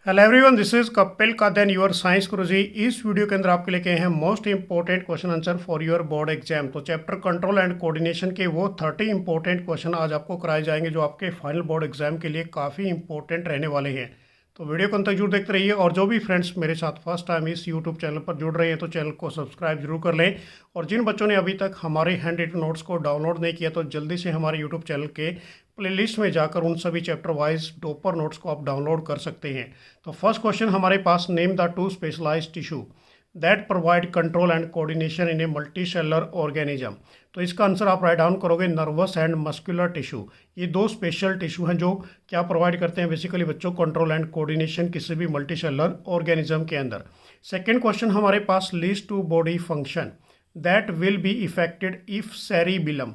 Hello everyone, this is Kapil Kadan your science Guruji. इस video के अंदर आपके लेके हैं most important question answer for your board exam. तो चैप्टर कंट्रोल एंड कोऑर्डिनेशन के वो 30 इंपॉर्टेंट क्वेश्चन आज आपको कराए जाएंगे जो आपके फाइनल बोर्ड एग्जाम के लिए काफ़ी इंपॉर्टेंट रहने वाले हैं। तो वीडियो को अंत तक जरूर देखते रहिए और जो भी फ्रेंड्स मेरे साथ फर्स्ट टाइम इस यूट्यूब चैनल पर जुड़ रहे हैं तो चैनल को सब्सक्राइब जरूर कर लें। और जिन बच्चों ने अभी तक हमारे हैंड रिटन नोट्स को डाउनलोड नहीं किया तो जल्दी से हमारे यूट्यूब चैनल के प्लेलिस्ट में जाकर उन सभी चैप्टर वाइज टॉपर नोट्स को आप डाउनलोड कर सकते हैं। तो फर्स्ट क्वेश्चन हमारे पास, name the two specialized tissue that provide control and coordination in a multicellular organism. तो इसका आंसर आप राइट डाउन करोगे नर्वस एंड मस्कुलर टिश्यू। ये दो स्पेशल टिश्यू हैं जो क्या प्रोवाइड करते हैं बेसिकली बच्चों, कंट्रोल एंड कोऑर्डिनेशन किसी भी मल्टी सेलर ऑर्गेनिज्म के अंदर। सेकेंड क्वेश्चन हमारे पास, leads to body function that will be affected if cerebellum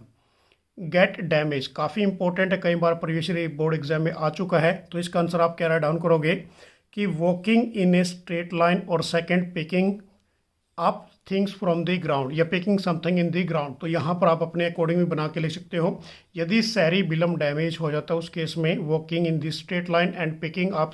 get damage. काफ़ी इंपॉर्टेंट है, कई बार प्रीवियस बोर्ड एग्जाम में आ चुका है। तो इसका आंसर आप क्या राइट डाउन करोगे कि walking in a straight line, और second picking up things from the ground या picking something in the ground. तो यहाँ पर आप अपने अकॉर्डिंग भी बना के लिख सकते हो। यदि सेरिबिलम डैमेज हो जाता है उस केस में walking in the straight line and picking up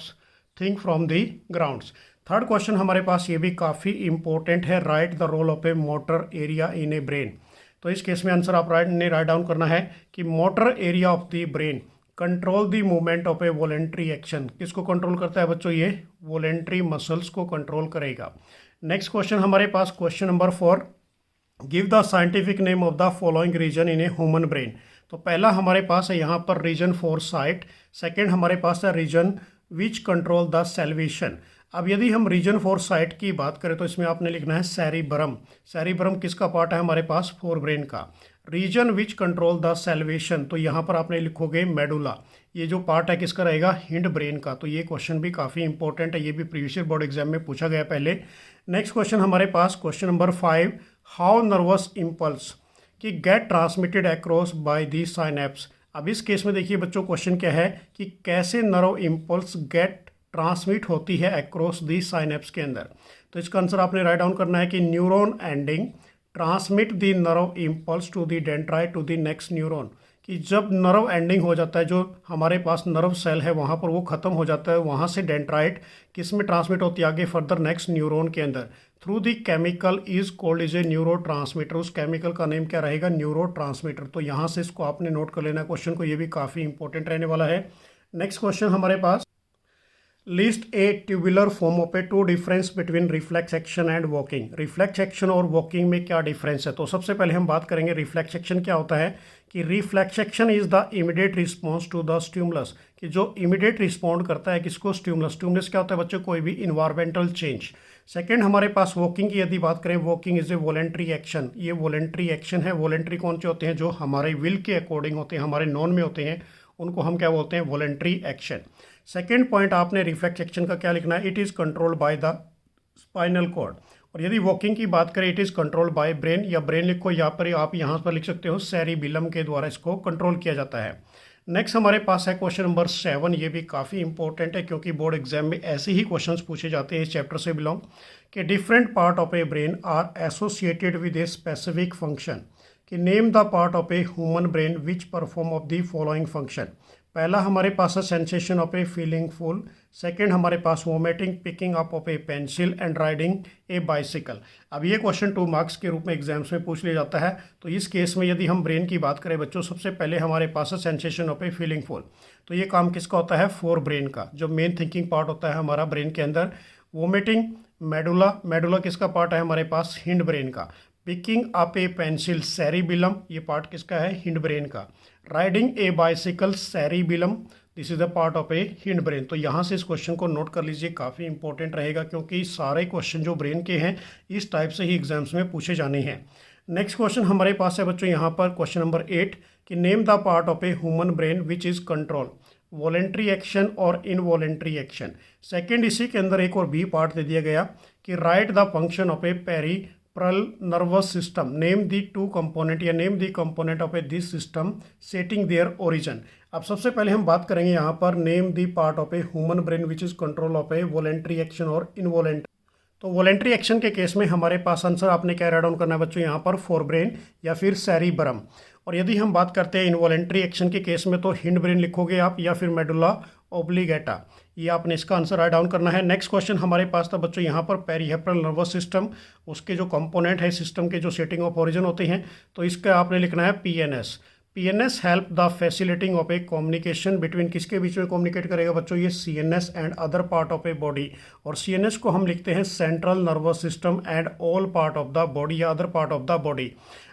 thing from the grounds. Third question हमारे पास ये भी काफ़ी इंपॉर्टेंट है, right the role of a motor area in a brain. तो इस केस में आंसर आप राइट डाउन करना है कि motor area of the brain control the movement of a voluntary action. किसको कंट्रोल करता है बच्चों? ये वॉलेंट्री मसल्स को कंट्रोल करेगा। नेक्स्ट क्वेश्चन हमारे पास, question number 4, give the scientific name of the following region in a human brain. तो पहला हमारे पास है यहाँ पर रीजन फॉर साइट, सेकेंड हमारे पास है region which control the salivation. अब यदि हम रीजन फॉर साइट की बात करें तो इसमें आपने लिखना है सेरिब्रम। सेरिब्रम किसका पार्ट है हमारे पास? फोर ब्रेन का। Region which control the salivation, तो यहाँ पर आपने लिखोगे मेडुला। ये जो पार्ट है किसका रहेगा? हिंड ब्रेन का। तो ये क्वेश्चन भी काफ़ी इंपॉर्टेंट है, ये भी प्रीवियस बोर्ड एग्जाम में पूछा गया पहले। नेक्स्ट क्वेश्चन हमारे पास, question number 5, how nervous impulse कि get transmitted across by the synapse. अब इस केस में देखिए बच्चों क्वेश्चन क्या है कि कैसे नर्व इम्पल्स गेट ट्रांसमिट होती है अक्रॉस दी साइनेप्स के अंदर। तो इसका आंसर आपने राइट डाउन करना है कि neuron ending transmit the nerve impulse to the dendrite to the next neuron. कि जब नर्व एंडिंग हो जाता है, जो हमारे पास नर्व सेल है वहाँ पर वो ख़त्म हो जाता है, वहाँ से डेंड्राइट किस में ट्रांसमिट होती है आगे फर्दर नेक्स्ट न्यूरॉन के अंदर through the chemical is called is A neuro transmitter. उस केमिकल का नेम क्या रहेगा? Neuro transmitter. तो यहाँ से इसको आपने नोट कर लेना क्वेश्चन को, ये भी काफ़ी इंपॉर्टेंट रहने वाला है। नेक्स्ट क्वेश्चन हमारे पास, list a tubular form of a two difference between reflex action and walking. Reflex action और वॉकिंग में क्या डिफरेंस है? तो सबसे पहले हम बात करेंगे रिफ्लेक्स एक्शन क्या होता है कि reflex action is the immediate response to the stimulus, कि जो इमीडिएट रिस्पॉन्ड करता है किसको? स्टिमुलस। स्टिमुलस क्या होता है बच्चों? कोई भी इन्वायरमेंटल चेंज। सेकेंड हमारे पास वॉकिंग की यदि बात करें, walking is a voluntary action. ये वॉलेंट्री एक्शन है। वॉलेंट्री कौन से होते हैं? जो हमारे विल के अकॉर्डिंग होते हैं, हमारे नॉन में होते हैं, उनको हम क्या बोलते हैं? Voluntary action. सेकेंड पॉइंट आपने रिफ्लेक्स एक्शन का क्या लिखना है? It is controlled by the spinal cord. और यदि वॉकिंग की बात करें, it is controlled by brain, या ब्रेन लिखो यहाँ पर, आप यहाँ पर लिख सकते हो सेरिबिलम के द्वारा इसको कंट्रोल किया जाता है। नेक्स्ट हमारे पास है क्वेश्चन नंबर 7। ये भी काफ़ी इंपॉर्टेंट है क्योंकि बोर्ड एग्जाम में ऐसे ही क्वेश्चंस पूछे जाते हैं इस चैप्टर से बिलोंग, कि different part of a brain are associated with a specific function. कि name the part of a human brain which perform of the following function. पहला हमारे पास है sensation of a feeling full, second हमारे पास vomiting, picking up of a pencil and riding a bicycle. अब ये question 2 marks के रूप में एग्जाम्स में पूछ लिया जाता है। तो इस केस में यदि हम ब्रेन की बात करें बच्चों, सबसे पहले हमारे पास है sensation of a feeling full. तो ये काम किसका होता है? फोर ब्रेन का, जो मेन थिंकिंग पार्ट होता है हमारा ब्रेन के अंदर। वोमिटिंग मेडुला, मेडुला किसका पार्ट है हमारे पास? हिंड ब्रेन का। Picking up a pencil cerebellum, ये पार्ट किसका है? हिंड ब्रेन का। Riding a bicycle cerebellum, this is the part of a hindbrain. तो यहाँ से इस क्वेश्चन को नोट कर लीजिए, काफ़ी इंपॉर्टेंट रहेगा क्योंकि सारे क्वेश्चन जो ब्रेन के हैं इस टाइप से ही एग्जाम्स में पूछे जाने हैं। नेक्स्ट क्वेश्चन हमारे पास है बच्चों यहाँ पर क्वेश्चन नंबर 8, कि name the part of a human brain which is control voluntary action और इनवॉलेंट्री एक्शन। सेकेंड इसी के अंदर एक और बी पार्ट दे दिया गया कि write the function of a peripheral nervous system, name the two component या name the component of a this system setting their origin. अब सबसे पहले हम बात करेंगे यहाँ पर name the part of a human brain which is control of a voluntary action और इनवॉलेंट्री। तो वॉलेंट्री एक्शन के केस में हमारे पास आंसर आपने क्या राइट डाउन करना है बच्चों? यहाँ पर फोर ब्रेन या फिर सेरिब्रम। और यदि हम बात करते हैं इनवॉलेंट्री एक्शन के केस में, तो हिंड ब्रेन लिखोगे आप या फिर मेडुला ओब्लिगेटा। ये आपने इसका आंसर राइट डाउन करना है। नेक्स्ट क्वेश्चन हमारे पास था बच्चों यहाँ पर पेरिफेरल नर्वस सिस्टम, उसके जो कंपोनेंट है सिस्टम के जो सेटिंग ऑफ ओरिजिन होते हैं, तो इसका आपने लिखना है PNS. PNS help the facilitating of a communication between, किसके बीच में कम्युनिकेट करेगा बच्चों, ये CNS and other part of a body. और सीएनएस को हम लिखते हैं central nervous system and all part of the body या other part of the body.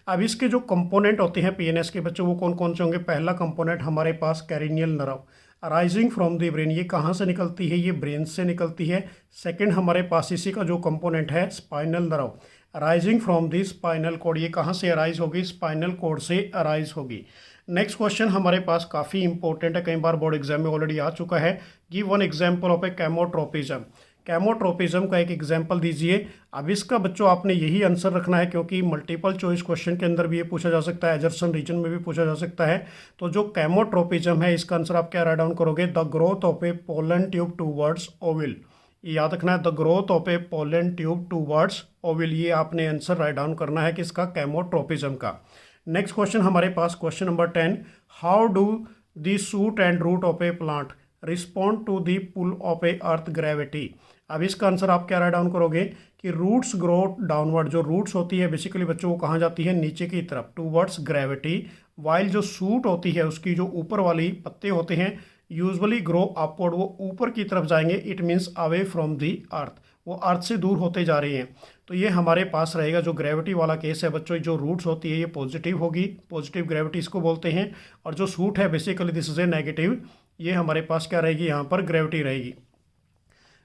अब इसके जो कंपोनेंट होते हैं पीएनएस के बच्चों, वो कौन कौन से होंगे। पहला कंपोनेंट हमारे पास cranial nerve arising from the brain, ये कहाँ से निकलती है, ये ब्रेन से निकलती है। सेकंड हमारे पास इसी का जो कंपोनेंट है spinal nerve arising from the spinal cord, ये कहाँ से अराइज होगी, स्पाइनल कॉर्ड से अराइज होगी। नेक्स्ट क्वेश्चन हमारे पास काफ़ी इंपॉर्टेंट है, कई बार बोर्ड एग्जाम में ऑलरेडी आ चुका है। Give one example of a chemotropism, chemotropism का एक एग्जाम्पल दीजिए। अब इसका बच्चों आपने यही आंसर रखना है, क्योंकि मल्टीपल चॉइस क्वेश्चन के अंदर भी ये पूछा जा सकता है, एजर्सन रीजन में भी पूछा जा सकता है। तो जो कैमोट्रोपिज्म है इसका आंसर आप क्या राइट डाउन करोगे, the growth of a pollen tube towards ओविल। याद रखना है, the growth of a pollen tube towards ओविल, ये आपने आंसर राइट डाउन करना है किसका, कैमोट्रोपिज्म का। नेक्स्ट क्वेश्चन हमारे पास question number 10, how do the shoot and root of a plant respond to the pull of a earth gravity. अब इसका आंसर आप क्या राइट डाउन करोगे कि रूट्स ग्रो डाउनवर्ड, जो रूट्स होती है बेसिकली बच्चों वो कहाँ जाती है, नीचे की तरफ, टूवर्ड्स ग्रेविटी। वाइल जो शूट होती है उसकी जो ऊपर वाली पत्ते होते हैं यूजुअली ग्रो अपवर्ड, वो ऊपर की तरफ जाएंगे, it means away from the earth, वो अर्थ से दूर होते जा रही हैं। तो ये हमारे पास रहेगा जो ग्रेविटी वाला केस है बच्चों, जो रूट्स होती है ये पॉजिटिव होगी, पॉजिटिव ग्रेविटी इसको बोलते हैं। और जो शूट है basically this is A negative, ये हमारे पास क्या रहेगी, यहाँ पर ग्रेविटी रहेगी।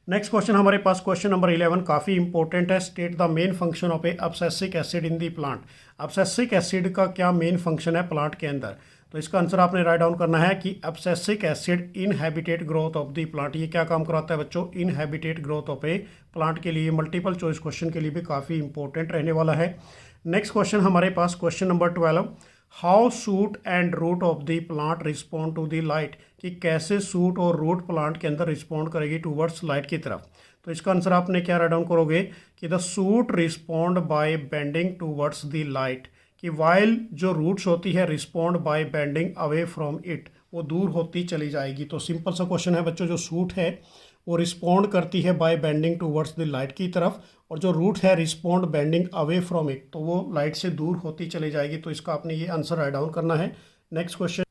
नेक्स्ट क्वेश्चन हमारे पास क्वेश्चन नंबर 11 काफ़ी इंपॉर्टेंट है। State the main function of a abscisic acid in the plant. Abscisic acid का क्या मेन फंक्शन है प्लांट के अंदर, तो इसका आंसर आपने राइट डाउन करना है कि abscisic acid inhibit growth of the plant. ये क्या काम कराता है बच्चों, inhibit growth of a plant के लिए, मल्टीपल चॉइस क्वेश्चन के लिए भी काफ़ी इंपॉर्टेंट रहने वाला है। नेक्स्ट क्वेश्चन हमारे पास question number 12, how shoot and root of the plant respond to the light, कि कैसे सूट और रूट प्लांट के अंदर रिस्पॉन्ड करेगी टूवर्ड्स लाइट की तरफ। तो इसका आंसर आपने क्या राइट डाउन करोगे कि the shoot respond by bending towards the light, कि वाइल जो रूट्स होती है respond by bending away from it, वो दूर होती चली जाएगी। तो सिंपल सा क्वेश्चन है बच्चों, जो सूट है वो रिस्पॉन्ड करती है by bending towards the light की तरफ, और जो रूट है respond bending away from it, तो वो लाइट से दूर होती चली जाएगी। तो इसका आपने ये आंसर राइट डाउन करना है। नेक्स्ट क्वेश्चन,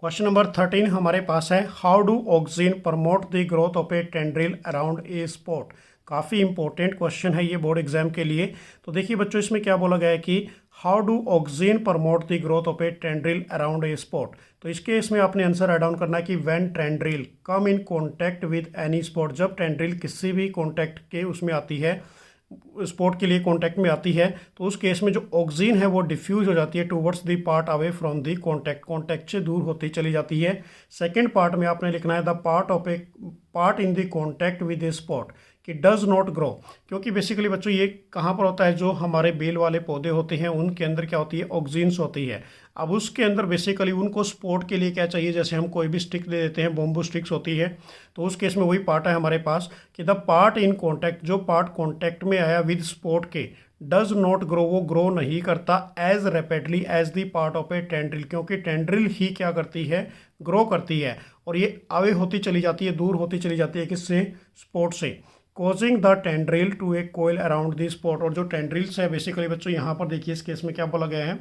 क्वेश्चन नंबर 13 हमारे पास है, how do oxygen promote the growth of a tendril around a spot. काफ़ी इंपॉर्टेंट क्वेश्चन है ये बोर्ड एग्जाम के लिए। तो देखिए बच्चों इसमें क्या बोला गया है कि how do oxygen promote the growth of a tendril around a spot. तो इसके इसमें आपने आंसर राइट डाउन करना है कि when tendril come in contact with any spot, जब टेंड्रिल किसी भी कॉन्टैक्ट के उसमें आती है, स्पॉट के लिए कॉन्टैक्ट में आती है, तो उस केस में जो ऑक्सीजन है वो डिफ्यूज हो जाती है towards the part away from the contact, contact से दूर होती चली जाती है। सेकेंड पार्ट में आपने लिखना है the part of A part in the contact with A spot कि डज नॉट ग्रो, क्योंकि बेसिकली बच्चों ये कहाँ पर होता है, जो हमारे बेल वाले पौधे होते हैं उनके अंदर क्या होती है, ऑक्सीजन्स होती है। अब उसके अंदर बेसिकली उनको सपोर्ट के लिए क्या चाहिए, जैसे हम कोई भी स्टिक दे देते हैं, बॉम्बू स्टिक्स होती है, तो उस केस में वही पार्ट है हमारे पास कि द पार्ट इन कॉन्टैक्ट, जो पार्ट कॉन्टैक्ट में आया विद सपोर्ट के, डज नॉट ग्रो, वो ग्रो नहीं करता as rapidly as the part of a tendril, क्योंकि टेंड्रिल ही क्या करती है, ग्रो करती है, और ये अवे होती चली जाती है, दूर होती चली जाती है किससे, स्पॉट से, causing the tendril to a coil around the spot. और जो टेंड्रिल्स है बेसिकली बच्चों यहाँ पर देखिए इस केस में क्या बोला गया है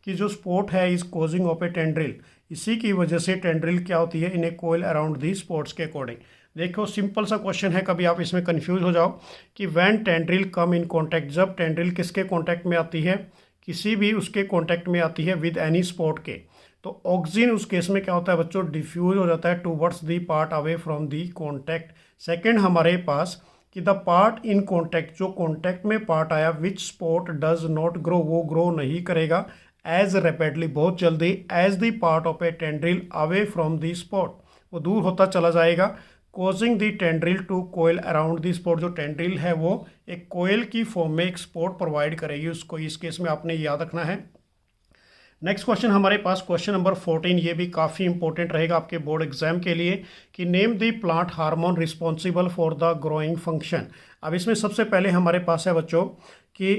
कि जो स्पॉट है इस कॉजिंग ऑफ ए टेंड्रिल, इसी की वजह से टेंड्रिल क्या होती है, इन ए कोयल अराउंड दी स्पॉट्स के अकॉर्डिंग। देखो सिंपल सा क्वेश्चन है, कभी आप इसमें कंफ्यूज हो जाओ कि when tendril come in contact, जब टेंड्रिल किसके कॉन्टैक्ट में आती है, किसी भी उसके कॉन्टैक्ट में आती है विद एनी स्पॉट के, तो ऑक्सीजन उस केस में क्या होता है बच्चों, डिफ्यूज हो जाता है towards the part away from the contact. Second हमारे पास कि द पार्ट इन कॉन्टैक्ट, जो कॉन्टैक्ट में पार्ट आया which spot does not grow, वो ग्रो नहीं करेगा एज रैपिडली, बहुत जल्दी, as the part of a tendril away from the spot, वो दूर होता चला जाएगा, causing the tendril to coil around the spot, जो टेंड्रिल है वो एक कोयल की फॉर्म में एक स्पॉट प्रोवाइड करेगी उसको, इस केस में आपने याद रखना है। नेक्स्ट क्वेश्चन हमारे पास क्वेश्चन नंबर 14, ये भी काफ़ी इंपॉर्टेंट रहेगा आपके बोर्ड एग्जाम के लिए कि name the plant hormone responsible for the growing function. अब इसमें सबसे पहले हमारे पास है बच्चों कि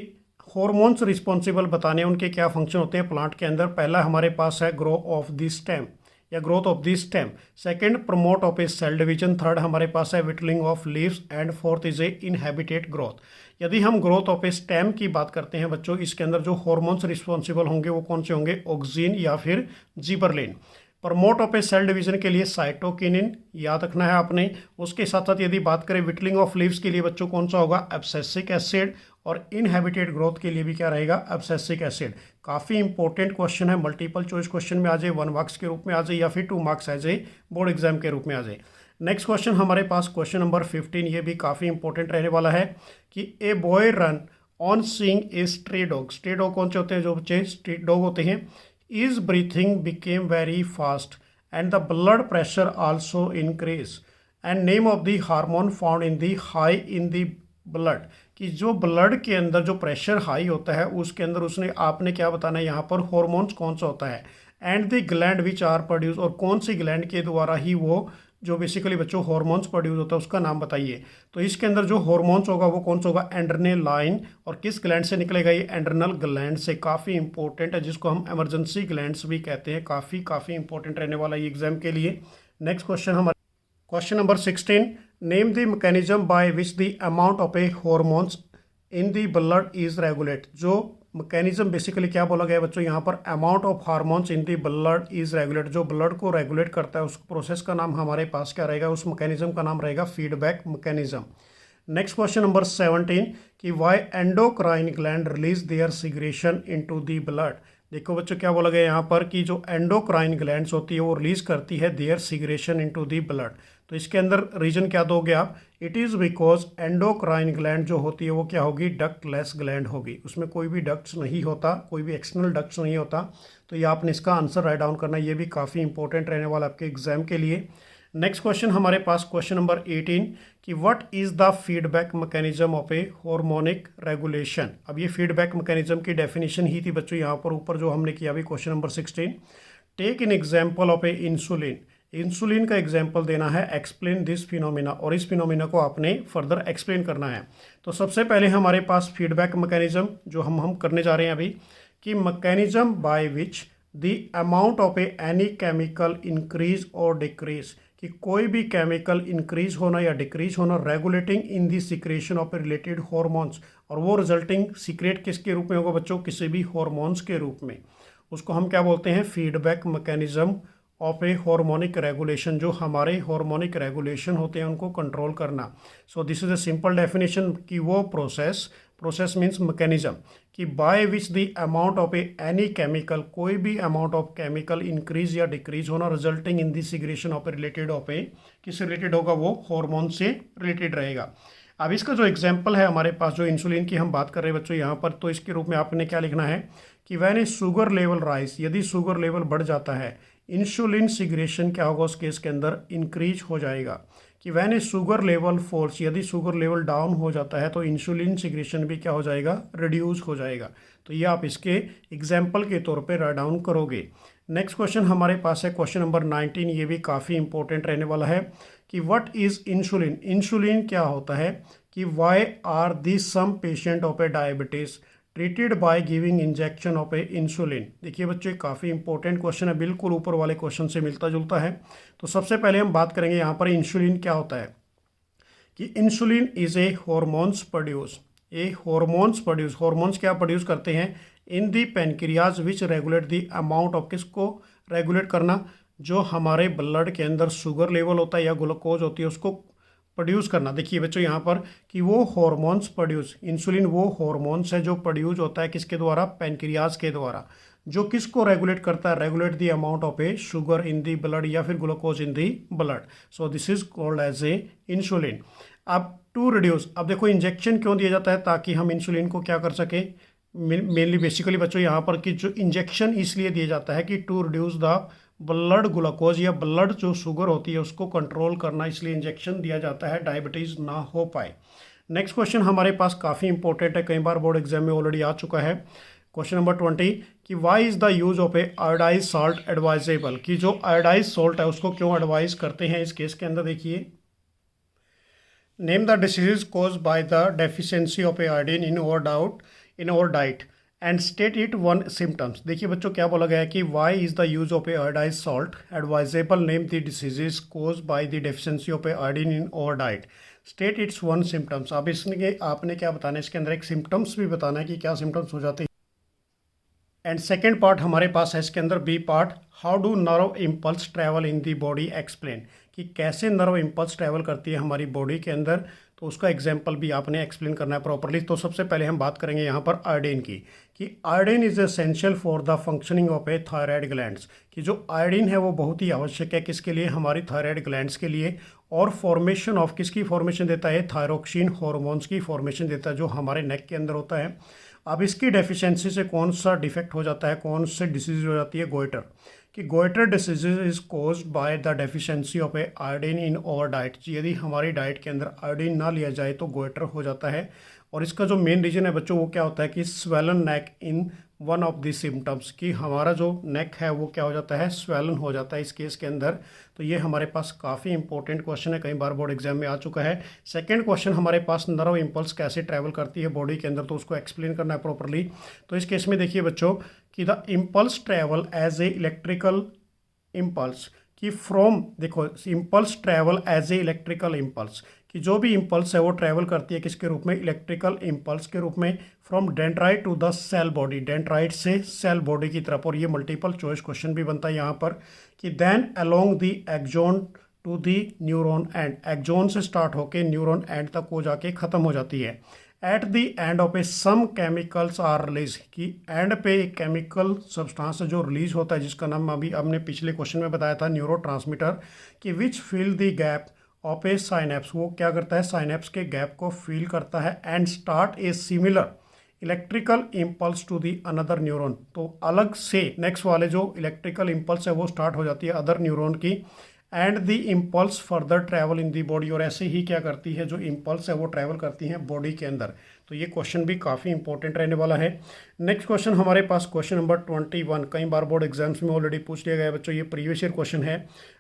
हॉर्मोन्स रिस्पॉन्सिबल बताने उनके क्या फंक्शन होते हैं प्लांट के अंदर। पहला हमारे पास है ग्रो ऑफ द स्टेम, या growth of the stem. Second, promote of a cell division. Third हमारे पास है wilting of leaves and fourth is a inhibited growth. यदि हम ग्रोथ ऑफ ए स्टेम की बात करते हैं बच्चों, इसके अंदर जो हॉर्मोन्स रिस्पॉन्सिबल होंगे वो कौन से होंगे, ऑक्सिन या फिर gibberellin. Promote of a cell division के लिए साइटोकिनिन याद रखना है आपने। उसके साथ साथ यदि बात करें विटलिंग ऑफ लीव्स के लिए बच्चों कौन सा होगा, एब्सेसिक एसिड। और इनहैबिटेट ग्रोथ के लिए भी क्या रहेगा, एब्सेसिक एसिड। काफ़ी इंपॉर्टेंट क्वेश्चन है, मल्टीपल चॉइस क्वेश्चन में आ जाए, 1 मार्क्स के रूप में आ जाए या फिर 2 मार्क्स आ जाए, बोर्ड एग्जाम के रूप में आ जाए। नेक्स्ट क्वेश्चन हमारे पास क्वेश्चन नंबर 15, ये भी काफ़ी इंपॉर्टेंट रहने वाला है कि a boy run on seeing a stray dog. Stray dog कौन से होते हैं, जो बच्चे स्ट्रीट डॉग होते हैं। Is breathing became very fast and the blood pressure also increase and name of the hormone found in the high in the blood. कि जो ब्लड के अंदर जो प्रेशर हाई होता है उसके अंदर उसने आपने क्या बताना है यहाँ पर, हॉर्मोन्स कौन सा होता है and the gland which are produce, और कौन सी ग्लैंड के द्वारा ही वो जो बेसिकली बच्चों हॉर्मोन्स प्रोड्यूस होता है उसका नाम बताइए। तो इसके अंदर जो हॉर्मोन्स होगा वो कौन सा होगा, एंड्रेनालाइन। और किस ग्लैंड से निकलेगा, ये एंड्रेनल ग्लैंड से। काफ़ी इंपॉर्टेंट है, जिसको हम इमरजेंसी ग्लैंड्स भी कहते हैं। काफ़ी इंपॉर्टेंट रहने वाला ये एग्जाम के लिए। नेक्स्ट क्वेश्चन हमारा question number 16, name the mechanism bye which the amount of A hormones in the blood is regulate. जो मैकेनिज्म बेसिकली क्या बोला गया है बच्चों यहाँ पर, amount of hormones in the blood is regulate. जो ब्लड को रेगुलेट करता है उस प्रोसेस का नाम हमारे पास क्या रहेगा, उस मैकेनिज्म का नाम रहेगा feedback mechanism. Next question number 17 कि why endocrine gland release their secretion into the blood. देखो बच्चों क्या बोला गया यहाँ पर कि जो एंडोक्राइन ग्लैंड्स होती है वो रिलीज करती है their secretion into the blood. तो इसके अंदर रीजन क्या दोगे आप, it is because endocrine gland जो होती है वो क्या होगी, डक्टलेस ग्लैंड होगी। उसमें कोई भी डक्ट्स नहीं होता, कोई भी एक्सटर्नल डक्ट्स नहीं होता। तो ये आपने इसका आंसर राइट डाउन करना है, ये भी काफ़ी इंपॉर्टेंट रहने वाला आपके एग्जाम के लिए। नेक्स्ट क्वेश्चन हमारे पास क्वेश्चन नंबर 18 कि what is the feedback mechanism of a harmonic regulation. अब ये फीडबैक मैकेनिज्म की डेफिनेशन ही थी बच्चों यहाँ पर ऊपर जो हमने किया अभी question number 16। Take an example of a insulin. Insulin का एग्जाम्पल देना है, एक्सप्लेन दिस फिनोमिना, और इस फिनोमिना को आपने फर्दर एक्सप्लेन करना है। तो सबसे पहले हमारे पास फीडबैक मैकेनिज्म जो हम करने जा रहे हैं अभी, कि mechanism bye which the amount of a any chemical increase और डिक्रीज, कि कोई भी केमिकल इंक्रीज होना या डिक्रीज होना regulating in the secretion of a related hormones, और वो रिजल्टिंग सीक्रेट किसके रूप में होगा बच्चों, किसी भी हॉर्मोन्स के रूप में। उसको हम क्या बोलते हैं, feedback mechanism of a harmonic regulation. जो हमारे हार्मोनिक रेगुलेशन होते हैं उनको कंट्रोल करना। So this is a simple definition कि वो प्रोसेस मीन्स मैकेनिज्म, कि by which the amount of a any chemical, कोई भी अमाउंट ऑफ केमिकल इंक्रीज या डिक्रीज होना resulting in the secretion of a related of a, किससे related होगा, वो हार्मोन से रिलेटेड रहेगा। अब इसका जो एग्जाम्पल है हमारे पास, जो इंसुलिन की हम बात कर रहे हैं बच्चों यहाँ पर, तो इसके रूप में आपने क्या लिखना है कि when a sugar level rise, यदि शुगर लेवल बढ़ जाता है, इंसुलिन सिग्रेशन क्या होगा उस केस के अंदर, इंक्रीज हो जाएगा। कि when a sugar level falls, यदि शुगर लेवल डाउन हो जाता है तो इंसुलिन सिग्रेशन भी क्या हो जाएगा, रिड्यूस हो जाएगा। तो ये आप इसके एग्जाम्पल के तौर पे राइट डाउन करोगे। नेक्स्ट क्वेश्चन हमारे पास है क्वेश्चन नंबर 19, ये भी काफ़ी इंपॉर्टेंट रहने वाला है कि व्हाट इज़ इंसुलिन। इंसुलिन क्या होता है, कि why are the some patient of a diabetes treated by giving injection of a insulin. देखिए बच्चों काफ़ी इंपॉर्टेंट क्वेश्चन है, बिल्कुल ऊपर वाले क्वेश्चन से मिलता जुलता है। तो सबसे पहले हम बात करेंगे यहाँ पर इंसुलिन क्या होता है, कि insulin is a hormones produce, hormones क्या प्रोड्यूस करते हैं, in the pancreas which regulate the amount of, किसको रेगुलेट करना, जो हमारे ब्लड के अंदर शुगर लेवल होता है या ग्लूकोज होती है उसको प्रोड्यूस करना। देखिए बच्चों यहाँ पर कि वो हॉर्मोन्स प्रोड्यूस, इंसुलिन वो हॉर्मोन्स है जो प्रोड्यूस होता है किसके द्वारा, पेनक्रियाज के द्वारा, जो किसको रेगुलेट करता है, regulate the amount of a sugar in the blood या फिर glucose in the blood. So this is called as a insulin. अब टू रिड्यूस, अब देखो इंजेक्शन क्यों दिया जाता है, ताकि हम इंसुलिन को क्या कर सके, मेनली बेसिकली बच्चों यहाँ पर कि जो इंजेक्शन इसलिए दिया जाता है कि to reduce the blood glucose, या ब्लड जो शुगर होती है उसको कंट्रोल करना, इसलिए इंजेक्शन दिया जाता है, डायबिटीज़ ना हो पाए। नेक्स्ट क्वेश्चन हमारे पास काफ़ी इंपॉर्टेंट है, कई बार बोर्ड एग्जाम में ऑलरेडी आ चुका है। क्वेश्चन नंबर 20 कि why is the use of a iodised salt advisable, कि जो आयोडाइज सॉल्ट है उसको क्यों एडवाइज करते हैं इस केस के अंदर। देखिए, name the disease cause by the deficiency of a iodine in our diet and state it one symptoms. देखिए बच्चों क्या बोला गया है कि why is the use of a iodised salt advisable, name the diseases cause by the deficiency of a iodine in over diet, state its one symptoms. अब इसमें आपने क्या बताना है, इसके अंदर एक सिम्टम्स भी बताना है कि क्या सिम्टम्स हो जाते हैं। एंड सेकेंड पार्ट हमारे पास है इसके अंदर B part, how do nerve impulse travel in the body explain, कि कैसे नर्व इम्पल्स ट्रैवल करती है हमारी बॉडी के अंदर, तो उसका एग्जाम्पल भी आपने एक्सप्लेन करना है प्रॉपरली। तो सबसे पहले हम बात करेंगे यहाँ पर आयोडीन की, कि iodine is essential for the functioning of A thyroid glands, कि जो आयोडीन है वो बहुत ही आवश्यक है किसके लिए, हमारी थायराइड ग्लैंड्स के लिए, और फॉर्मेशन ऑफ किसकी फॉर्मेशन देता है, थायरोक्सिन हॉर्मोन्स की फॉर्मेशन देता है जो हमारे नेक के अंदर होता है। अब इसकी डेफिशिएंसी से कौन सा डिफेक्ट हो जाता है, कौन से डिसीज हो जाती है, गोइटर, कि goitre disease is caused by the deficiency of a iodine in over diet, यदि हमारी डाइट के अंदर आयोडीन ना लिया जाए तो गोइटर हो जाता है। और इसका जो मेन रीजन है बच्चों वो क्या होता है कि swollen neck in one of the symptoms, कि हमारा जो नेक है वो क्या हो जाता है, स्वेलन हो जाता है इस केस के अंदर। तो ये हमारे पास काफ़ी इंपॉर्टेंट क्वेश्चन है, कई बार बोर्ड एग्जाम में आ चुका है। सेकंड क्वेश्चन हमारे पास, नर्व इम्पल्स कैसे ट्रैवल करती है बॉडी के अंदर, तो उसको एक्सप्लेन करना है प्रॉपरली। तो इस केस में देखिए बच्चों कि the impulse travel as a electrical impulse, कि फ्रॉम, देखो impulse travel as a electrical impulse, कि जो भी इम्पल्स है वो ट्रैवल करती है किसके रूप में, इलेक्ट्रिकल इम्पल्स के रूप में, from dendrite to the cell body, dendrite से सेल बॉडी की तरफ। और ये मल्टीपल चॉइस क्वेश्चन भी बनता है यहाँ पर, कि then along the axon to the neuron end, axon से स्टार्ट होकर न्यूरॉन एंड तक हो जाके ख़त्म हो जाती है। At the end of a some chemicals are release, कि एंड पे एक केमिकल सब्सटेंस जो रिलीज होता है जिसका नाम अभी हमने पिछले क्वेश्चन में बताया था, न्यूरोट्रांसमीटर, कि which fill the gap of a synapse, वो क्या करता है, साइनेप्स के गैप को फिल करता है, and start a similar electrical impulse to the another neuron, तो अलग से नेक्स्ट वाले जो इलेक्ट्रिकल इम्पल्स है वो स्टार्ट हो जाती है अदर न्यूरॉन की, and the impulse further travel in the body, और ऐसे ही क्या करती है जो इम्पल्स है वो ट्रैवल करती हैं बॉडी के अंदर। तो ये क्वेश्चन भी काफ़ी इंपॉर्टेंट रहने वाला है। नेक्स्ट क्वेश्चन हमारे पास क्वेश्चन नंबर 21, कई बार बोर्ड एग्जाम्स में ऑलरेडी पूछ लिया गया है बच्चों, ये प्रीवियस ईयर क्वेश्चन है।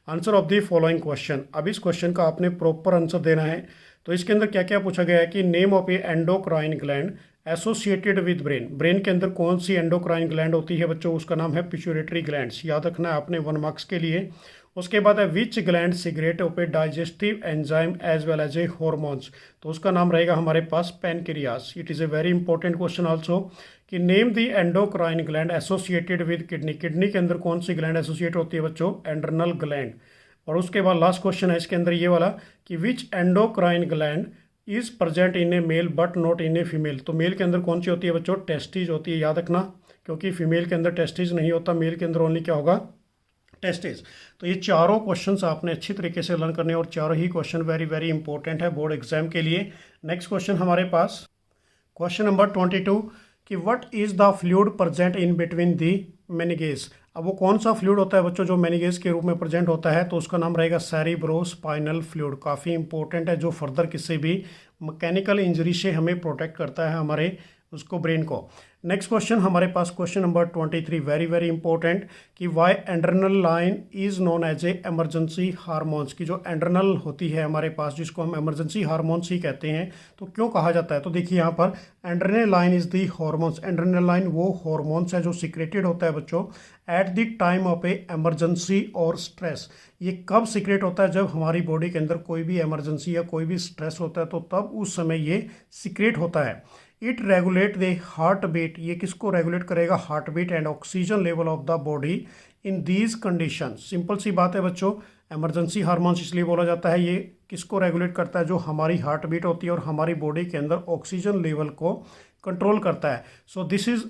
Answer of the following question, अब इस क्वेश्चन का आपने प्रॉपर आंसर देना है। तो इसके अंदर क्या क्या पूछा गया है कि name of A endocrine gland associated with brain, brain के अंदर कौन सी एंडोक्राइन ग्लैंड होती है बच्चों, उसका नाम है पिट्यूटरी ग्लैंड्स, याद रखना है आपने 1 मार्क्स के लिए। उसके बाद है which gland secrete of a digestive enzyme as well as a hormones, तो उसका नाम रहेगा हमारे पास pancreas. It is a very important question also, कि name the endocrine gland associated with kidney, kidney के अंदर कौन सी ग्लैंड एसोसिएट होती है बच्चों, एंड्रनल ग्लैंड। और उसके बाद लास्ट क्वेश्चन है इसके अंदर ये वाला, कि which endocrine gland is present in a male but not in a female, तो मेल के अंदर कौन सी होती है बच्चों, टेस्टिज होती है, याद रखना, क्योंकि फीमेल के अंदर टेस्टिज नहीं होता, मेल के अंदर ओनली क्या होगा, टेस्टिज। तो ये चारों क्वेश्चंस आपने अच्छी तरीके से लर्न करने, और चारों ही क्वेश्चन वेरी वेरी इंपॉर्टेंट है बोर्ड एग्जाम के लिए। नेक्स्ट क्वेश्चन हमारे पास क्वेश्चन नंबर 22, कि what is the fluid present in between the meninges, अब वो कौन सा फ्लूइड होता है बच्चों जो मेनिंगेस के रूप में प्रेजेंट होता है, तो उसका नाम रहेगा सेरिब्रोस्पाइनल फ्लूइड, काफ़ी इंपॉर्टेंट है, जो फर्दर किसी भी मैकेनिकल इंजरी से हमें प्रोटेक्ट करता है हमारे उसको, ब्रेन को। नेक्स्ट क्वेश्चन हमारे पास question number 23, very very important, कि why adrenaline is known as a emergency hormones, की जो एंड्रनल होती है हमारे पास जिसको हम एमरजेंसी हार्मोन्स ही कहते हैं, तो क्यों कहा जाता है, तो देखिए यहाँ पर adrenaline is the hormones, adrenaline वो हार्मोन्स है जो सीक्रेटेड होता है बच्चों at the time of a emergency और स्ट्रेस। ये कब सीक्रेट होता है, जब हमारी बॉडी के अंदर कोई भी एमरजेंसी या कोई भी स्ट्रेस होता है, तो तब उस समय ये सीक्रेट होता है। It regulate the heart beat, ये किसको रेगुलेट करेगा, heart beat and oxygen level of the body in these condition. Simple सी बात है बच्चों, एमरजेंसी हार्मोन्स इसलिए बोला जाता है, ये किसको रेगुलेट करता है, जो हमारी हार्ट बीट होती है और हमारी बॉडी के अंदर ऑक्सीजन लेवल को कंट्रोल करता है। So this is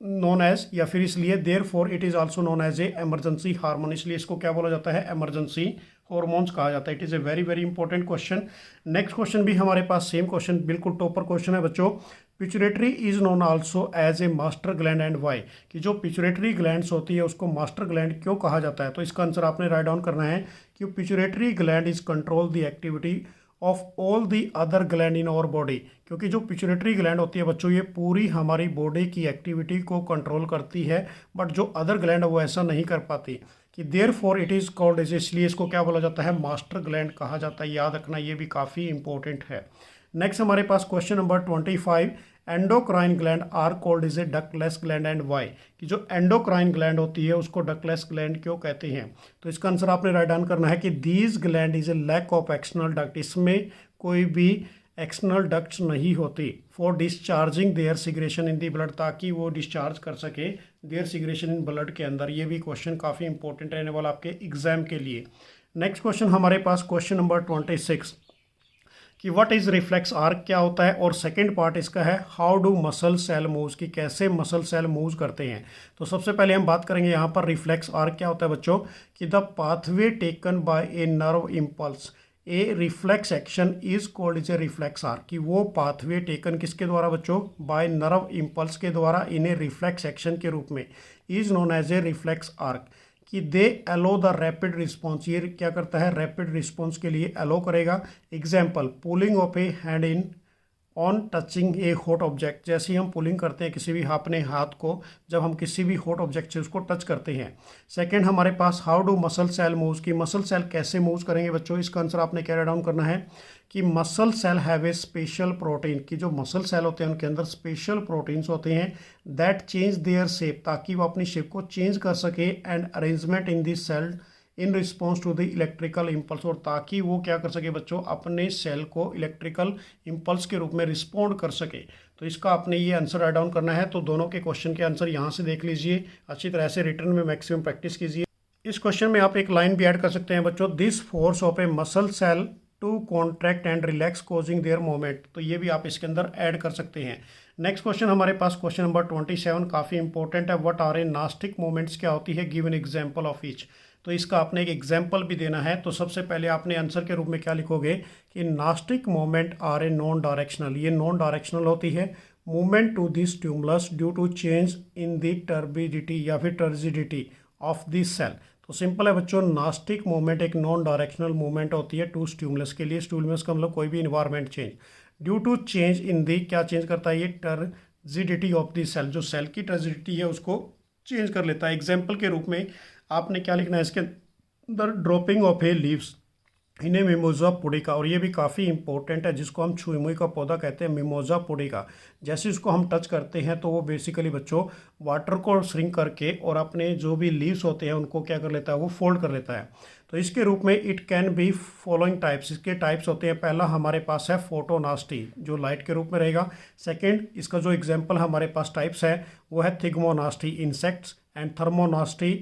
known as, या फिर इसलिए therefore it is also known as a emergency hormone, इसलिए इसको क्या बोला जाता है, एमरजेंसी हॉर्मोन्स कहा जाता है। It is a very very important question. Next question भी हमारे पास सेम क्वेश्चन, बिल्कुल टॉपर क्वेश्चन है बच्चों, pituitary is known also as a master gland and why, कि जो पिट्यूटरी ग्लैंड्स होती है उसको मास्टर ग्लैंड क्यों कहा जाता है, तो इसका आंसर आपने राइट डाउन करना है कि pituitary gland is control the activity of all the other gland in our body, क्योंकि जो पिट्यूटरी ग्लैंड होती है बच्चों ये पूरी हमारी बॉडी की एक्टिविटी को कंट्रोल करती है, बट जो अदर ग्लैंड है वो ऐसा नहीं कर पाती, कि therefore it is called as, इसलिए इसको क्या बोला जाता है, मास्टर ग्लैंड कहा जाता है, याद रखना ये भी काफ़ी इंपॉर्टेंट है। नेक्स्ट हमारे पास question number 25, endocrine gland are called is a ductless gland and why, कि जो एंडोक्राइन ग्लैंड होती है उसको डक्टलेस ग्लैंड क्यों कहते हैं। तो इसका आंसर आपने राइट डाउन करना है कि these gland is a lack of external duct, इसमें कोई भी एक्सटर्नल डक्ट्स नहीं होती for discharging their secretion in the blood, ताकि वो डिस्चार्ज कर सके देयर सिग्रेशन इन ब्लड के अंदर। ये भी क्वेश्चन काफ़ी इंपॉर्टेंट रहने वाला आपके एग्जाम के लिए। नेक्स्ट क्वेश्चन हमारे पास क्वेश्चन नंबर 26 कि व्हाट इज रिफ्लेक्स आर्क, क्या होता है, और सेकंड पार्ट इसका है how do muscle cell moves, कि कैसे मसल सेल मूव करते हैं। तो सबसे पहले हम बात करेंगे यहाँ पर रिफ्लेक्स आर्क क्या होता है बच्चों, कि the pathway taken by a nerve impulse A reflex action is called is a reflex arc, कि वो पाथवे टेकन किसके द्वारा बच्चों, बाय नर्व इम्पल्स के द्वारा, इन्हें रिफ्लेक्स एक्शन के रूप में is known as a reflex arc, कि they allow the rapid response, ये क्या करता है, रैपिड रिस्पॉन्स के लिए अलो करेगा। Example pulling of A hand in on touching a hot object, जैसे ही हम पुलिंग करते हैं किसी भी अपने हाथ को, जब हम किसी भी हॉट ऑब्जेक्ट से उसको टच करते हैं। सेकंड हमारे पास how do muscle cell moves, की मसल सेल कैसे मूव करेंगे बच्चों। इसका आंसर आपने कैरी डाउन करना है कि muscle cell have a special protein, की जो मसल सेल होते हैं उनके अंदर स्पेशल प्रोटीन्स होते हैं दैट चेंज देयर शेप, ताकि वो अपनी शेप को चेंज कर सके, and arrangement in this cell in response to the electrical impulse, और ताकि वो क्या कर सके बच्चों, अपने सेल को इलेक्ट्रिकल इम्पल्स के रूप में रिस्पॉन्ड कर सके। तो इसका आपने ये आंसर राइट डाउन करना है। तो दोनों के क्वेश्चन के आंसर यहाँ से देख लीजिए, अच्छी तरह से रिटर्न में मैक्सिमम प्रैक्टिस कीजिए। इस क्वेश्चन में आप एक लाइन भी ऐड कर सकते हैं बच्चों, this force of a muscle cell to contract and relax causing their movement, तो ये भी आप इसके अंदर ऐड कर सकते हैं। नेक्स्ट क्वेश्चन हमारे पास क्वेश्चन नंबर 27 काफ़ी इंपॉर्टेंट है, what are a nastic movements, क्या होती है, give an example of each. तो इसका आपने एक एग्जाम्पल भी देना है। तो सबसे पहले आपने आंसर के रूप में क्या लिखोगे कि nastic movement are a non directional, ये नॉन डायरेक्शनल होती है movement to this stimulus due to change in the turbidity या फिर टर्जिडिटी ऑफ दिस सेल। तो सिंपल है बच्चों, नास्टिक मूवमेंट एक नॉन डायरेक्शनल मूवमेंट होती है टू स्टिमुलस के लिए, स्टिमुलस का मतलब कोई भी environment change, due to change in the, क्या चेंज करता है ये, टर्जिडिटी ऑफ दी सेल, जो सेल की टर्जिडिटी है उसको चेंज कर लेता है। एग्जाम्पल के रूप में आपने क्या लिखना है इसके अंदर, dropping of a leaves in a mimosa pudica, और ये भी काफ़ी इंपॉर्टेंट है, जिसको हम छुईमुई का पौधा कहते हैं, मिमोजा पुडिका। जैसे इसको हम टच करते हैं तो वो बेसिकली बच्चों वाटर को श्रिंक करके और अपने जो भी लीव्स होते हैं उनको क्या कर लेता है, वो फोल्ड कर लेता है। तो इसके रूप में it can be following types, इसके टाइप्स होते हैं। पहला हमारे पास है फोटोनास्टी, जो लाइट के रूप में रहेगा। सेकेंड, इसका जो एग्जाम्पल हमारे पास टाइप्स है वो है thigmonasty insects, and thermonasty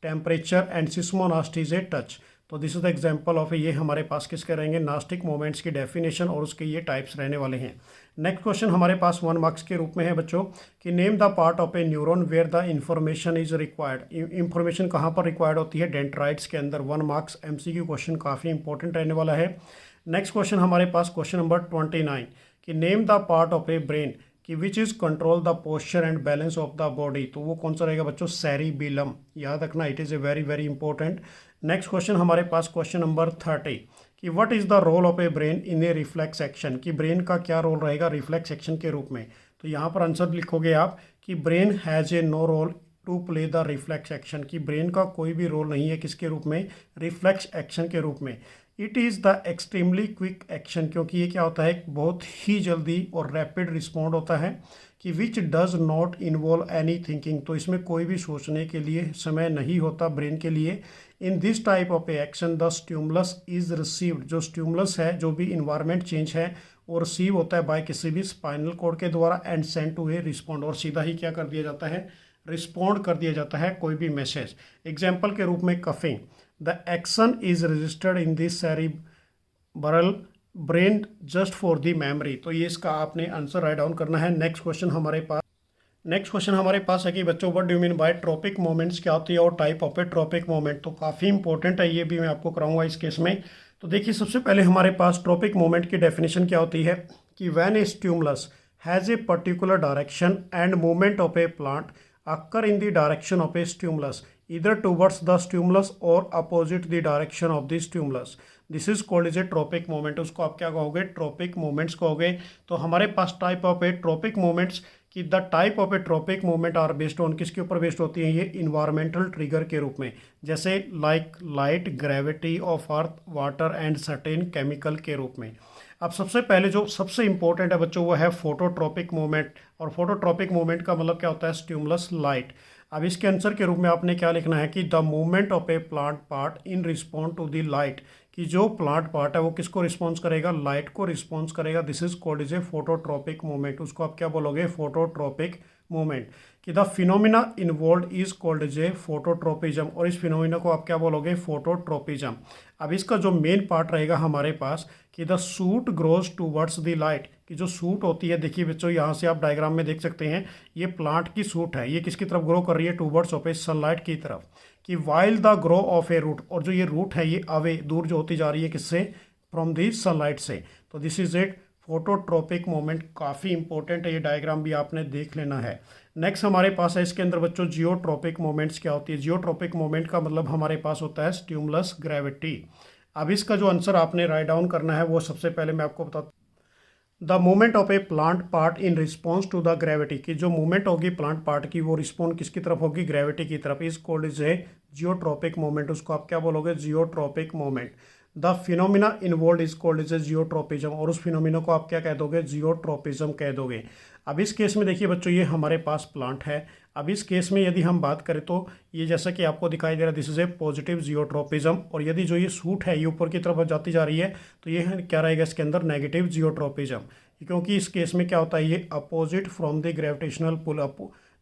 temperature, and seismonasty is a touch. तो this is the example of ये हमारे पास किसके रहेंगे, नास्टिक मोमेंट्स की डेफिनेशन और उसके ये टाइप्स रहने वाले हैं। नेक्स्ट क्वेश्चन हमारे पास 1 मार्क्स के रूप में है बच्चों कि name the part of a neuron where the information is required. Information कहाँ पर रिक्वायर्ड होती है, डेंड्राइट्स के अंदर। 1 मार्क्स एमसीक्यू क्वेश्चन काफ़ी इंपॉर्टेंट रहने वाला है। नेक्स्ट क्वेश्चन हमारे पास क्वेश्चन नंबर 29 कि name the part of a brain कि which is control the posture and balance of the body. तो वो कौन सा रहेगा बच्चों, सेरिबेलम, याद रखना, it is a very very important. Next question हमारे पास क्वेश्चन नंबर 30 कि what is the role of a brain in a reflex action, कि ब्रेन का क्या रोल रहेगा रिफ्लेक्स एक्शन के रूप में। तो यहाँ पर आंसर लिखोगे आप कि brain has a no role to play the reflex action, कि ब्रेन का कोई भी रोल नहीं है किसके रूप में, रिफ्लेक्स एक्शन के रूप में। It is the extremely quick action, क्योंकि ये क्या होता है, बहुत ही जल्दी और रैपिड रिस्पॉन्ड होता है, कि which does not involve any thinking, तो इसमें कोई भी सोचने के लिए समय नहीं होता ब्रेन के लिए। In this type of a action the stimulus is received, जो स्टिमुलस है, जो भी इन्वायरमेंट चेंज है वो रिसीव होता है बाय किसी भी स्पाइनल कॉर्ड के द्वारा, and send to a respond, और सीधा ही क्या कर दिया जाता है, रिस्पॉन्ड कर दिया जाता है कोई भी मैसेज। एग्जाम्पल के रूप में coughing, the action is registered in this cerebral brain just for the memory. तो ये इसका आपने आंसर राइट डाउन करना है। नेक्स्ट क्वेश्चन हमारे पास है कि बच्चों what do mean by tropic movements, क्या होती है, और type of a tropic movement. तो काफ़ी इंपॉर्टेंट है, ये भी मैं आपको कराऊंगा इस केस में। तो देखिए सबसे पहले हमारे पास ट्रॉपिक मोमेंट की डेफिनेशन क्या होती है कि when A stimulus has a particular direction and movement of a plant occur in the direction of a stimulus either towards the stimulus or opposite the direction of the stimulus. This is called as a tropic moment. उसको आप क्या कहोगे, tropic moments कहोगे। तो हमारे पास type of a tropic movements कि the type of a tropic movement are based on, किसके ऊपर बेस्ड होती है ये, इन्वायरमेंटल ट्रिगर के रूप में, जैसे like light, gravity of earth, water and certain chemical के रूप में। अब सबसे पहले जो सबसे इंपॉर्टेंट है बच्चों वो है फोटोट्रॉपिक मूवमेंट। और फोटोट्रॉपिक मूवमेंट का मतलब क्या होता है? Stimulus light. अब इसके आंसर के रूप में आपने क्या लिखना है कि the movement of a plant part in response to the light, कि जो प्लांट पार्ट है वो किसको रिस्पॉन्स करेगा? लाइट को रिस्पॉन्स करेगा। This is called is a phototropic movement. उसको आप क्या बोलोगे? Phototropic movement. कि the phenomena involve is called is a phototropism, और इस फिनोमिना को आप क्या बोलोगे? फोटोट्रोपिज्म। अब इसका जो मेन पार्ट रहेगा हमारे पास कि the suit grows towards the light, कि जो सूट होती है, देखिए बच्चों यहाँ से आप डायग्राम में देख सकते हैं, ये प्लांट की सूट है, ये किसकी तरफ ग्रो कर रही है? टूवर्ड्स ऑफ ए सनलाइट की तरफ। कि while the grow of a root, और जो ये रूट है ये अवे, दूर जो होती जा रही है किससे? फ्रॉम दी सनलाइट से। तो this is it, phototropic moment. काफ़ी इंपॉर्टेंट है, ये डायग्राम भी आपने देख लेना है। नेक्स्ट हमारे पास है इसके अंदर बच्चों जियोट्रोपिक मोमेंट्स। क्या होती है? जियोट्रोपिक मोमेंट का मतलब हमारे पास होता है स्टिमुलस ग्रेविटी। अब इसका जो आंसर आपने राइट डाउन करना है वो सबसे पहले मैं आपको बता, the movement of a plant part in response to the gravity, की जो मूवमेंट होगी प्लांट पार्ट की वो रिस्पॉन्ड किसकी तरफ होगी? ग्रेविटी की तरफ। इस called is A geotropic moment. उसको आप क्या बोलोगे? Geotropic moment. The phenomena involve is called is A geotropism, और उस फिनोमिना को आप क्या कह दोगे? जियोट्रोपिज्म कह दोगे। अब इस केस में देखिए बच्चों ये हमारे पास प्लांट है। अब इस केस में यदि हम बात करें तो ये जैसा कि आपको दिखाई दे रहा है, this is A positive geotropism. और यदि जो ये सूट है ये ऊपर की तरफ जाती जा रही है तो ये क्या रहेगा इसके अंदर? Negative geotropism. क्योंकि इस केस में क्या होता है, ये opposite from the gravitational pull.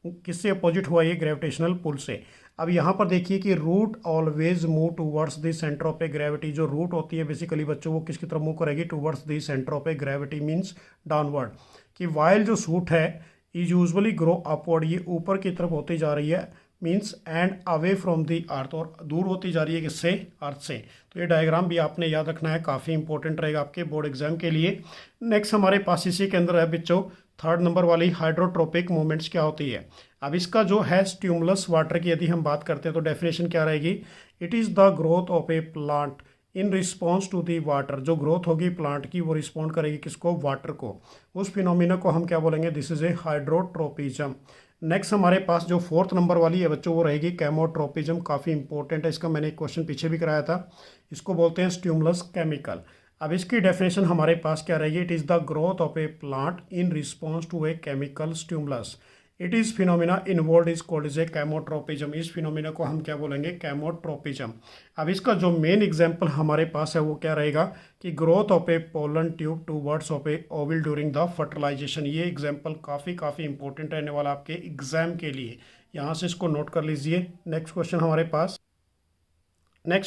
किससे अपोजिट हुआ? ये ग्रेविटेशनल पुल से। अब यहाँ पर देखिए कि root always move towards the centre of a gravity. जो रूट होती है बेसिकली बच्चों वो किसकी तरफ मूव करेगी? Towards the centre of a gravity, means downward. कि वाइल जो सूट है इज यूजुअली ग्रो अपवर्ड, ये ऊपर की तरफ होती जा रही है, means and away from the earth, और दूर होती जा रही है किससे? अर्थ से। तो ये डायग्राम भी आपने याद रखना है, काफ़ी इंपॉर्टेंट रहेगा आपके बोर्ड एग्जाम के लिए। नेक्स्ट हमारे पास इसी के अंदर है बच्चों थर्ड नंबर वाली हाइड्रोट्रोपिक मूवमेंट्स। क्या होती है? अब इसका जो है स्टिमुलस वाटर की यदि हम बात करते हैं तो डेफिनेशन क्या रहेगी? It is the growth of a plant in response to the water. जो ग्रोथ होगी प्लांट की वो रिस्पॉन्ड करेगी किसको? वाटर को। उस फिनोमिना को हम क्या बोलेंगे? This is A hydrotropism. Next हमारे पास जो फोर्थ नंबर वाली है बच्चों वो रहेगी केमोट्रोपिज्म। काफ़ी इंपॉर्टेंट है, इसका मैंने एक क्वेश्चन पीछे भी कराया था। इसको बोलते हैं स्टिमुलस केमिकल। अब इसकी डेफिनेशन हमारे पास क्या रहेगी? It is the growth of a plant in response to a chemical stimulus. It is phenomena involve is called is a chemotropism. इस फिनोमिना को हम क्या बोलेंगे? केमोट्रोपिज्म। अब इसका जो मेन एग्जांपल हमारे पास है वो क्या रहेगा कि growth of a pollen tube towards of a ovule during the fertilisation. ये एग्जांपल काफ़ी इंपॉर्टेंट रहने वाला आपके एग्जाम के लिए, यहाँ से इसको नोट कर लीजिए। नेक्स्ट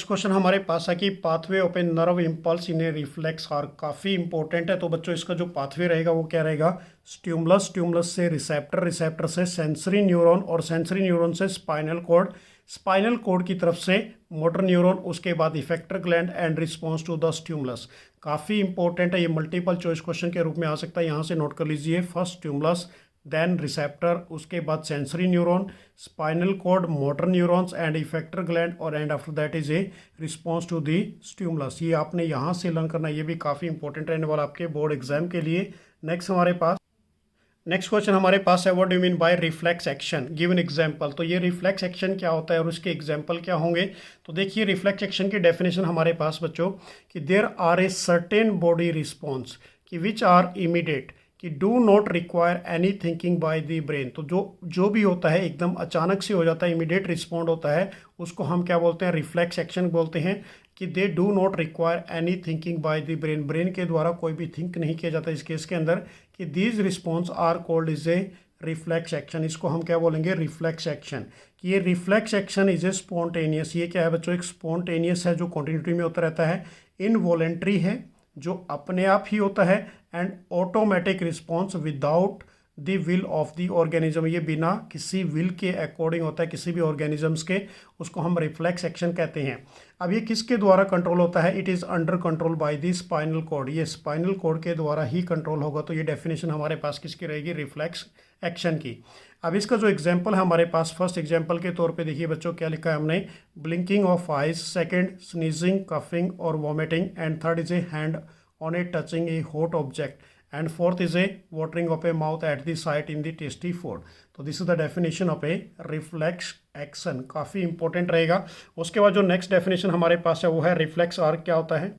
क्वेश्चन हमारे पास है कि pathway of a nerve impulse in a reflex arc. काफ़ी इंपॉर्टेंट है। तो बच्चों इसका जो पाथवे रहेगा वो क्या रहेगा? स्टिमुलस से रिसेप्टर से सेंसरी न्यूरॉन, और सेंसरी न्यूरॉन से स्पाइनल कॉर्ड की तरफ से मोटर न्यूरॉन, उसके बाद effector gland and response to the stimulus. काफ़ी इंपॉर्टेंट है, ये मल्टीपल चॉइस क्वेश्चन के रूप में आ सकता है, यहाँ से नोट कर लीजिए। फर्स्ट स्टिमुलस, देन रिसेप्टर, उसके बाद sensory neuron, spinal cord, motor neurons and effector gland, और and after that is a response to the stimulus. ये आपने यहाँ से लर्न करना, ये भी काफ़ी इंपॉर्टेंट रहने वाला आपके बोर्ड एग्जाम के लिए। नेक्स्ट क्वेश्चन हमारे पास है, what do you mean by reflex action, give an example. तो ये रिफ्लेक्स एक्शन क्या होता है और उसके एग्जांपल क्या होंगे? तो देखिए रिफ्लेक्स एक्शन की डेफिनेशन हमारे पास बच्चों कि there are a certain body response कि विच आर इमीडिएट, कि do not require any thinking by the brain. तो जो भी होता है एकदम अचानक से हो जाता है, इमीडिएट रिस्पॉन्ड होता है, उसको हम क्या बोलते हैं? रिफ्लेक्स एक्शन बोलते हैं। कि they do not require any thinking by the brain के द्वारा कोई भी थिंक नहीं किया जाता इस केस के अंदर। कि these response are called is a reflex action. इसको हम क्या बोलेंगे? Reflex action. कि ये reflex action is a spontaneous. ये क्या है बच्चों? एक स्पॉन्टेनियस है जो कॉन्टिन्यूटी में होता रहता है, इनवॉलेंट्री है जो अपने आप ही होता है, and automatic response without the will of the organism. ये बिना किसी विल के अकॉर्डिंग होता है किसी भी ऑर्गेनिजम्स के, उसको हम रिफ्लेक्स एक्शन कहते हैं। अब ये किसके द्वारा कंट्रोल होता है? It is under control by the spinal cord. ये स्पाइनल कॉर्ड के द्वारा ही कंट्रोल होगा। तो ये डेफिनेशन हमारे पास किसकी रहेगी? रिफ्लेक्स एक्शन की। अब इसका जो एग्जाम्पल है हमारे पास, फर्स्ट एग्जाम्पल के तौर पे देखिए बच्चों क्या लिखा है हमने, blinking of eyes, second sneezing, coughing और vomiting, and third is a hand on a touching a hot object, and fourth is a watering of a mouth at the site in the tasty food. तो this is the definition of a reflex action. काफ़ी important रहेगा। उसके बाद जो next definition हमारे पास है वो है रिफ्लेक्स आर्क। क्या होता है?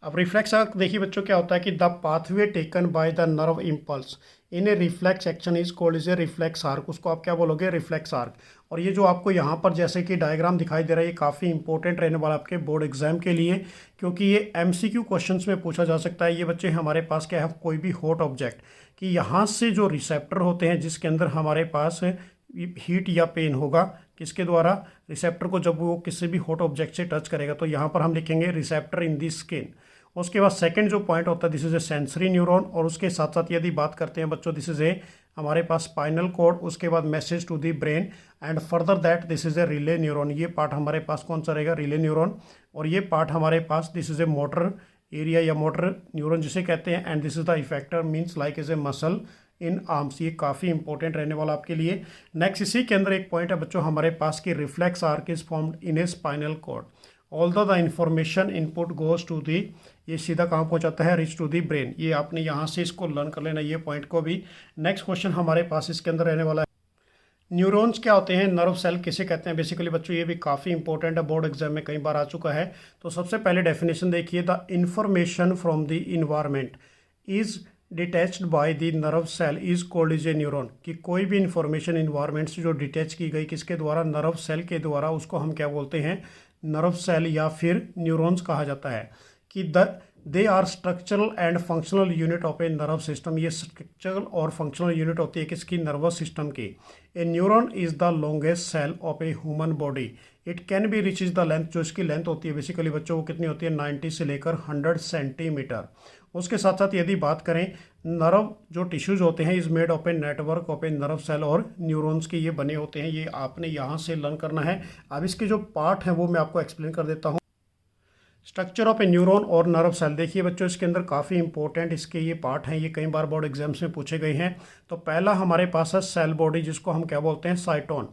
अब रिफ्लेक्स आर्क देखिए बच्चों क्या होता है कि the pathway taken by the nerve impulse in a reflex action is called is a reflex arc, उसको आप क्या बोलोगे, रिफ्लेक्स आर्क। और ये जो आपको यहाँ पर जैसे कि डायग्राम दिखाई दे रहा है, ये काफ़ी इंपॉर्टेंट रहने वाला आपके बोर्ड एग्जाम के लिए, क्योंकि ये एमसीक्यू क्वेश्चंस में पूछा जा सकता है। ये बच्चे हमारे पास क्या है, कोई भी हॉट ऑब्जेक्ट कि यहाँ से जो रिसेप्टर होते हैं जिसके अंदर हमारे पास हीट या पेन होगा, किसके द्वारा, रिसेप्टर को जब वो किसी भी हॉट ऑब्जेक्ट से टच करेगा, तो यहाँ पर हम लिखेंगे रिसेप्टर इन दी स्किन। उसके बाद सेकंड जो पॉइंट होता है this is A sensory neuron, और उसके साथ साथ यदि बात करते हैं बच्चों दिस इज ए हमारे पास स्पाइनल कॉर्ड, उसके बाद message to the brain and further that this is a relay neuron. ये पार्ट हमारे पास कौन सा रहेगा, रिले न्यूरॉन। और ये पार्ट हमारे पास this is a motor area या मोटर न्यूरॉन जिसे कहते हैं, and this is the effector means like is a muscle in arms. ये काफ़ी इंपॉर्टेंट रहने वाला आपके लिए। नेक्स्ट इसी के अंदर एक पॉइंट है बच्चों हमारे पास की reflex arc is formed in a spinal cord although the information input goes to the, ये सीधा कहाँ पहुँचाता है, रिच टू दी ब्रेन। ये आपने यहाँ से इसको लर्न कर लेना, ये पॉइंट को भी। नेक्स्ट क्वेश्चन हमारे पास इसके अंदर रहने वाला है, न्यूरॉन्स क्या होते हैं, नर्व सेल किसे कहते हैं। बेसिकली बच्चों ये भी काफ़ी इंपॉर्टेंट है, बोर्ड एग्जाम में कई बार आ चुका है। तो सबसे पहले डेफिनेशन देखिए, the information from the environment is detached by the nerve cell is called is a neuron. कि कोई भी इंफॉर्मेशन इन्वायरमेंट से जो डिटैच की गई किसके द्वारा, नर्व सेल के द्वारा, उसको हम क्या बोलते हैं, नर्व सेल या फिर न्यूरॉन्स कहा जाता है। कि they are structural and functional unit of a nerve system. ये स्ट्रक्चरल और फंक्शनल यूनिट होती है किसकी, नर्वस सिस्टम की। A neuron is the longest cell of a human body, it can be reach is the length, जो इसकी length होती है बेसिकली बच्चों वो कितनी होती है, 90 से लेकर 100 सेंटीमीटर। उसके साथ साथ यदि बात करें, नर्व जो टिश्यूज होते हैं is made of a network of a nerve cell और न्यूरॉन्स के ये बने होते हैं। ये आपने यहाँ से लर्न करना है। अब इसके जो पार्ट हैं वो मैं आपको एक्सप्लेन कर देता हूँ। स्ट्रक्चर ऑफ ए न्यूरॉन और नर्व सेल देखिए बच्चों, इसके अंदर काफ़ी इंपॉर्टेंट इसके ये पार्ट हैं, ये कई बार बोर्ड एग्जाम्स में पूछे गए हैं। तो पहला हमारे पास है सेल बॉडी, जिसको हम क्या बोलते हैं, cyton.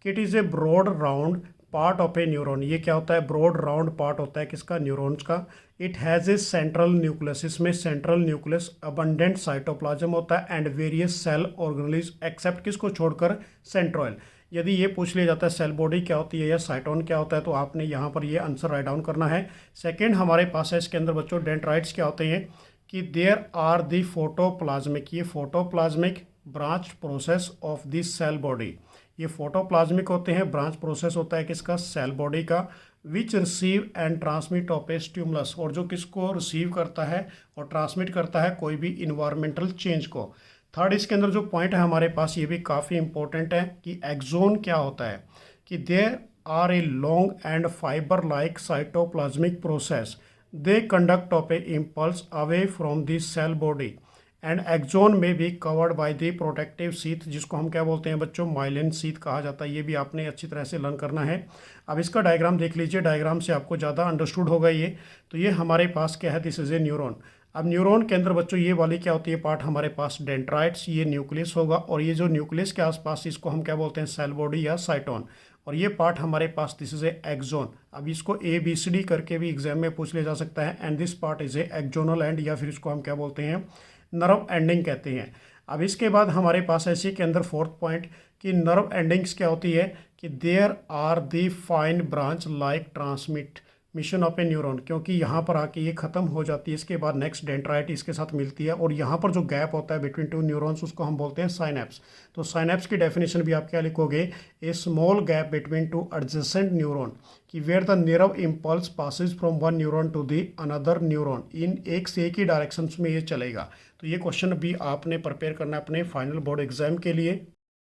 It is a broad round part of a neuron. ये क्या होता है, ब्रॉड राउंड पार्ट होता है किसका, न्यूरॉन्स का। It has a central nucleus, इसमें सेंट्रल न्यूक्लियस, अबंडेंट साइटोप्लाज्म होता है and various cell organelles except किसको छोड़कर, सेंट्रोइल। यदि ये पूछ लिया जाता है सेल बॉडी क्या होती है या साइटोन क्या होता है, तो आपने यहाँ पर ये आंसर राइट डाउन करना है। सेकंड हमारे पास है इसके अंदर बच्चों डेंड्राइट्स क्या होते हैं, कि देयर आर दी फोटोप्लाज्मिक, ये protoplasmic branch process of this cell body. ये फोटोप्लाज्मिक होते हैं, ब्रांच प्रोसेस होता है किसका, सेल बॉडी का। Which receive and transmit of A stimulus, और जो किसको रिसीव करता है और ट्रांसमिट करता है कोई भी इन्वायरमेंटल चेंज को। थर्ड इसके अंदर जो पॉइंट है हमारे पास ये भी काफ़ी इंपॉर्टेंट है, कि एक्सोन क्या होता है, कि there are a long and fiber like cytoplasmic process, they conduct of a impulse away from the cell body and axon may be covered by the protective sheath, जिसको हम क्या बोलते हैं बच्चों, माइलिन सीथ कहा जाता है। ये भी आपने अच्छी तरह से लर्न करना है। अब इसका डायग्राम देख लीजिए, डायग्राम से आपको ज़्यादा अंडरस्टूड होगा ये। तो ये हमारे पास क्या है, दिस इज ए न्यूरॉन। अब न्यूरॉन के अंदर बच्चों ये वाली क्या होती है पार्ट हमारे पास, डेंड्राइट्स, ये न्यूक्लियस होगा, और ये जो न्यूक्लियस के आसपास इसको हम क्या बोलते हैं, सेल बॉडी या साइटोन। और ये पार्ट हमारे पास दिस इज ए एक्सोन। अब इसको ABCD करके भी एग्जाम में पूछ लिया जा सकता है। And this part is a axonal and, या फिर इसको हम क्या बोलते हैं, नर्व एंडिंग कहते हैं। अब इसके बाद हमारे पास इसी के अंदर फोर्थ पॉइंट, कि नर्व एंडिंग्स क्या होती है, कि there are the fine branch like transmission of a neuron, क्योंकि यहाँ पर आके ये खत्म हो जाती है। इसके बाद नेक्स्ट डेंड्राइट इसके साथ मिलती है, और यहाँ पर जो गैप होता है बिटवीन टू न्यूरॉन्स उसको हम बोलते हैं साइनेप्स। तो साइनेप्स की डेफिनेशन भी आप क्या लिखोगे, a small gap between two adjacent neuron, कि where the nerve impulse passes from one neuron to the another neuron, इन एक से एक ही डायरेक्शन में ये चलेगा। तो ये क्वेश्चन भी आपने प्रिपेयर करना है अपने फाइनल बोर्ड एग्जाम के लिए।